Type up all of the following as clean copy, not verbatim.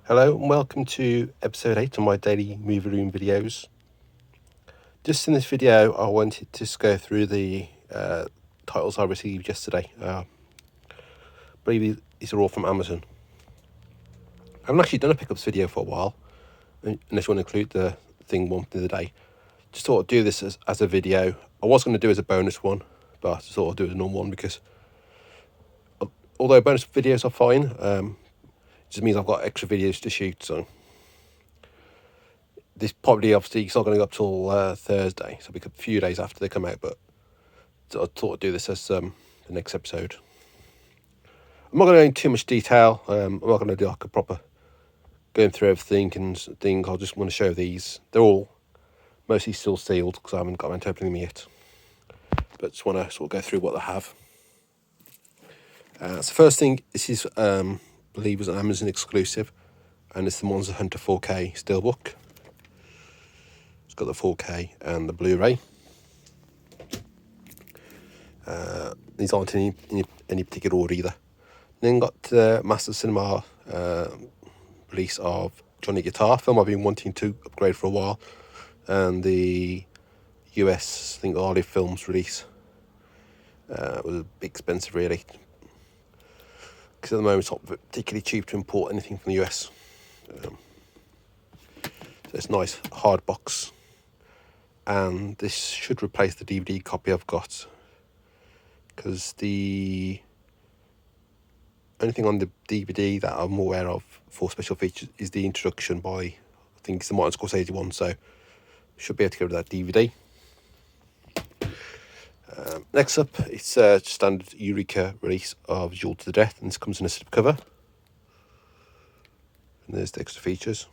Hello and welcome to episode 8 of my daily movie room videos. Just in this video I wanted to just go through the titles I received yesterday. I believe these are all from Amazon. I haven't actually done a pickups video for a while, unless you want to include the thing one for the day. Just thought I'd do this as a video. I was going to do it as a bonus one, but I just thought I'd do it as a normal one because although bonus videos are fine, it just means I've got extra videos to shoot, so this probably obviously it's not going to go up till Thursday, so it'll be a few days after they come out, but I thought I'd do this as the next episode. I'm not going to go into too much detail. I'm not going to do like a proper going through everything and thing. I just want to show these. They're all mostly still sealed because I haven't got around to opening them yet, but just want to sort of go through what they have. So first thing, this is I believe was an Amazon exclusive, and it's the Monster Hunter 4K Steelbook. It's got the 4K and the Blu-ray. These aren't in any particular order either. Then got the Master Cinema release of Johnny Guitar, film I've been wanting to upgrade for a while, and the US, I think, Olive Films release. Was a bit expensive really, because at the moment it's not particularly cheap to import anything from the US. So it's a nice hard box, and this should replace the DVD copy I've got, because the only thing on the DVD that I'm aware of for special features is the introduction by, I think it's the Martin Scorsese one, so should be able to get rid of that DVD. Next up, it's a standard Eureka release of Duel to the Death, and this comes in a slipcover. And there's the extra features.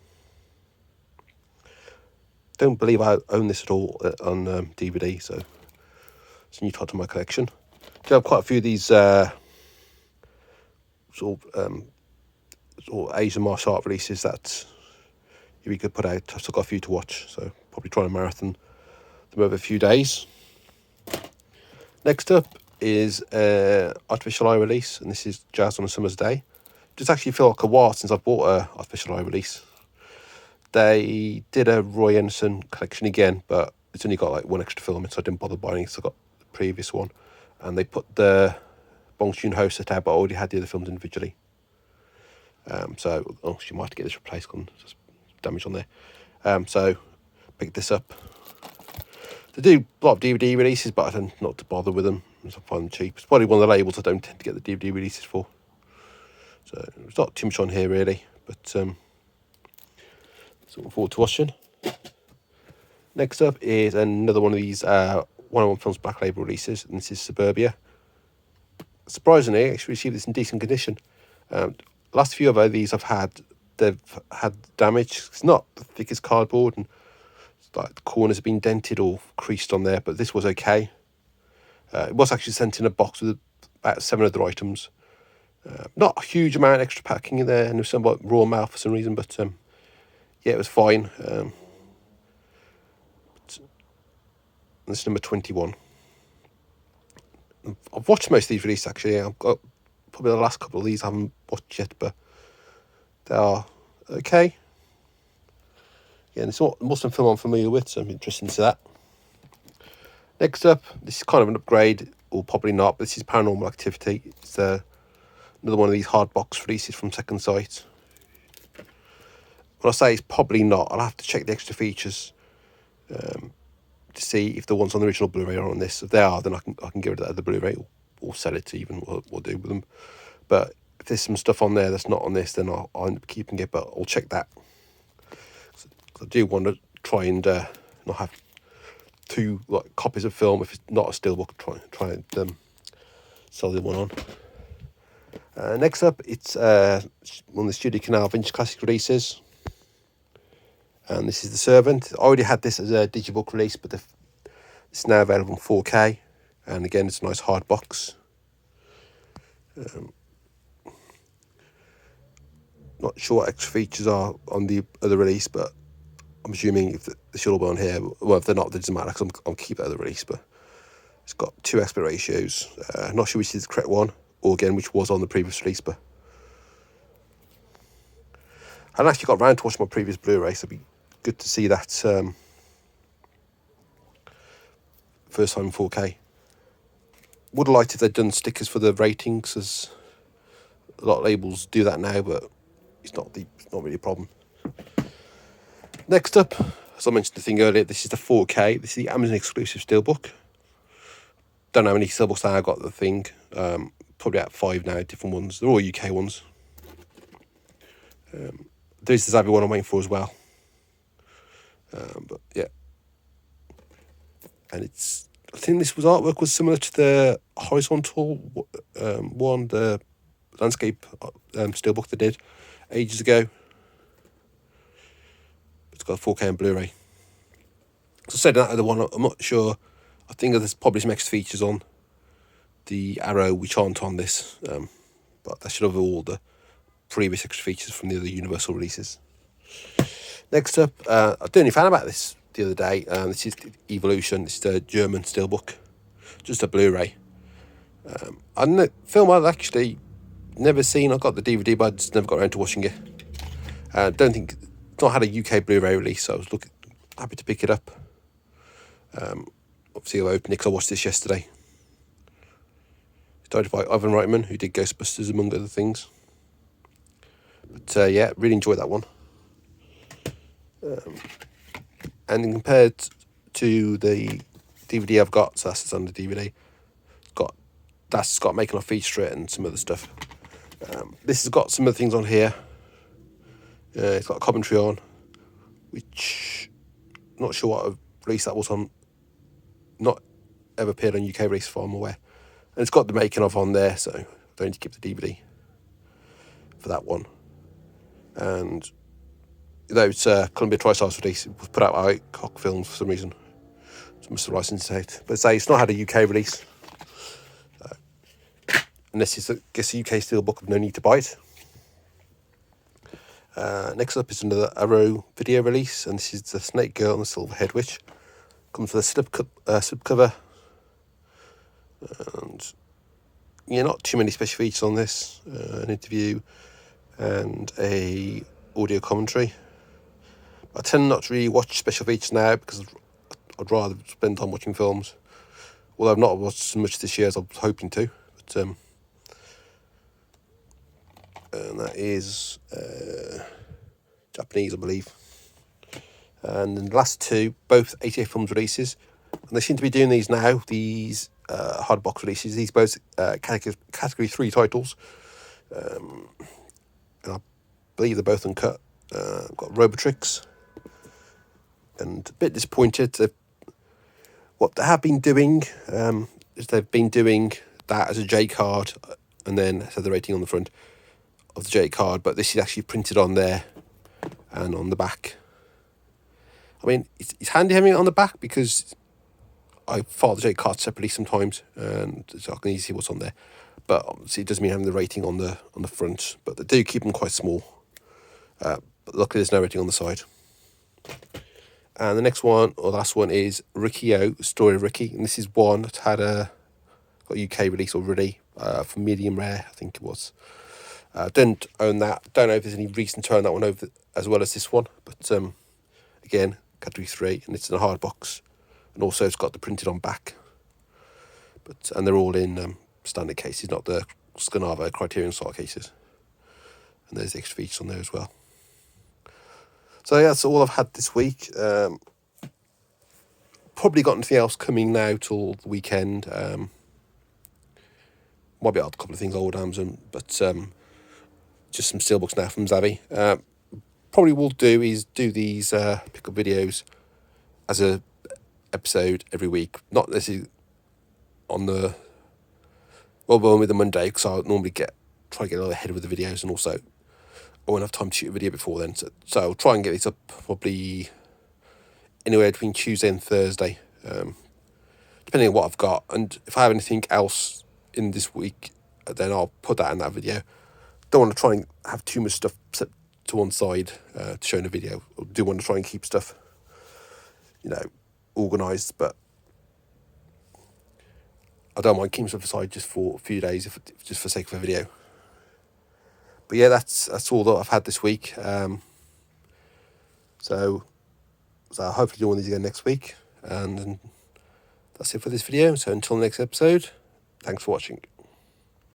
Don't believe I own this at all on DVD, so it's a new title to my collection. I do have quite a few of these sort of Asian martial art releases that Eureka put out. I've still got a few to watch, so probably try to marathon them over a few days. Next up is Artificial Eye release, and this is Jazz on a Summer's Day. Just actually feel like a while since I've bought a Artificial Eye release. They did a Roy Anderson collection again, but it's only got like one extra film, so I didn't bother buying it, so I got the previous one. And they put the Bong Joon-ho set out, but I already had the other films individually. So she might have to get this replaced because there's damage on there. So picked this up. They do a lot of DVD releases, but I tend not to bother with them, because I find them cheap. It's probably one of the labels I don't tend to get the DVD releases for. So there's not too much on here really, but so looking forward to watching. Next up is another one of these 101 Films Black Label releases, and this is Suburbia. Surprisingly, I actually received this in decent condition. Last few of these I've had, they've had damage. It's not the thickest cardboard, and like the corners have been dented or creased on there, but this was okay. It was actually sent in a box with about 7 other items. Not a huge amount of extra packing in there, and it was somewhat raw mouth for some reason, but yeah, it was fine. This is number 21. I've watched most of these releases actually. I've got probably the last couple of these I haven't watched yet, but they are okay. Yeah, and it's not a Muslim film I'm familiar with, so I'm interested into that. Next up, this is kind of an upgrade, or probably not, but this is Paranormal Activity. It's another one of these hard box releases from Second Sight. When I say it's probably not, I'll have to check the extra features to see if the ones on the original Blu-ray are on this. If they are, then I can get rid of that other Blu-ray or sell it even. We'll do with them. But if there's some stuff on there that's not on this, then I'll end up keeping it. But I'll check that. I do want to try and not have 2 copies of film if it's not a steelbook. Try and sell the one on. Next up, it's one of the Studio Canal Vintage Classic releases, and this is The Servant. I already had this as a digibook release, but it's now available in 4K, and again it's a nice hard box. Not sure what extra features are on the other release, but I'm assuming if they should all be on here. Well, if they're not, it doesn't matter, because I'll keep that other release. But it's got 2 aspect ratios. Not sure which is the correct one, or again which was on the previous release. But I hadn't actually got around to watching my previous Blu-ray, so it'd be good to see that first time in 4K. Would have liked if they'd done stickers for the ratings, as a lot of labels do that now, but it's not really a problem. Next up, as I mentioned the thing earlier, this is the 4K. This is the Amazon exclusive steelbook. Don't know how many steelbooks I got the thing. Probably about 5 now, different ones. They're all UK ones. There's the Zavvi one I'm waiting for as well. But yeah. And I think this artwork was similar to the horizontal one, the landscape steelbook they did ages ago. It's got 4K and Blu-ray. So I said that other one, I'm not sure. I think there's probably some extra features on the Arrow which aren't on this, but that should have all the previous extra features from the other Universal releases. Next up, I didn't even found about this the other day. This is Evolution. This is the German steelbook, just a Blu-ray. And the film I've actually never seen. I got the DVD, but I just never got around to watching it. Don't think it's not had a UK Blu-ray release, so I was happy to pick it up. Obviously, I opened it because I watched this yesterday. It's directed by Ivan Reitman, who did Ghostbusters, among other things. But yeah, really enjoyed that one. And compared to the DVD I've got, so that's on the DVD, that's got making of feature it and some other stuff. This has got some other things on here. It's got a commentary on, which I'm not sure what release that was on. Not ever appeared on UK release, far I'm aware. And it's got the making of on there, so I don't need to keep the DVD for that one. And though it's Columbia TriStar's release, it was put out by Cock Films for some reason. So must have licensed it. But say it's not had a UK release. Unless it's, I guess, a UK steelbook, no need to buy it. Next up is another Arrow video release, and this is the Snake Girl and the Silverhead Witch. Comes with a slipcover. And yeah, not too many special features on this. An interview and a audio commentary. I tend not to really watch special features now because I'd rather spend time watching films. Although I've not watched so much this year as I was hoping to. But and that is Japanese, I believe. And then the last two, both 88 Films releases. And they seem to be doing these now, these hard box releases. These both category 3 titles. And I believe they're both uncut. I've got Robotrix. And a bit disappointed. What they have been doing is they've been doing that as a J card and then has the rating on the front of the J card, but this is actually printed on there and on the back. I mean, it's handy having it on the back because I file the J card separately sometimes, and so I can easily see what's on there. But obviously, it doesn't mean having the rating on the front. But they do keep them quite small. But luckily, there's no rating on the side. And the next one, or last one, is Riki-Oh, Story of Ricky, and this is one that had got a UK release already for medium rare, I think it was. Don't own that. Don't know if there's any reason to own that one over as well as this one. But again, category 3, and it's in a hard box, and also it's got the printed on back. And they're all in standard cases, not the Scanava Criterion style cases. And there's the extra features on there as well. So yeah, that's all I've had this week. Probably got anything else coming now till the weekend. Might be a couple of things old Amazon, but just some steelbooks now from Zavvi. Probably will do is do these pick-up videos as a episode every week. Not necessarily on the with the Monday, because I normally try to get a little ahead with the videos, and also I won't have time to shoot a video before then. So I'll try and get these up probably anywhere between Tuesday and Thursday, depending on what I've got. And if I have anything else in this week, then I'll put that in that video. Don't want to try and have too much stuff set to one side to show in a video. I do want to try and keep stuff, organised, but I don't mind keeping stuff aside just for a few days, just for the sake of a video. But yeah, that's all that I've had this week. So I'll hopefully do one of these again next week. And that's it for this video. So until next episode, thanks for watching.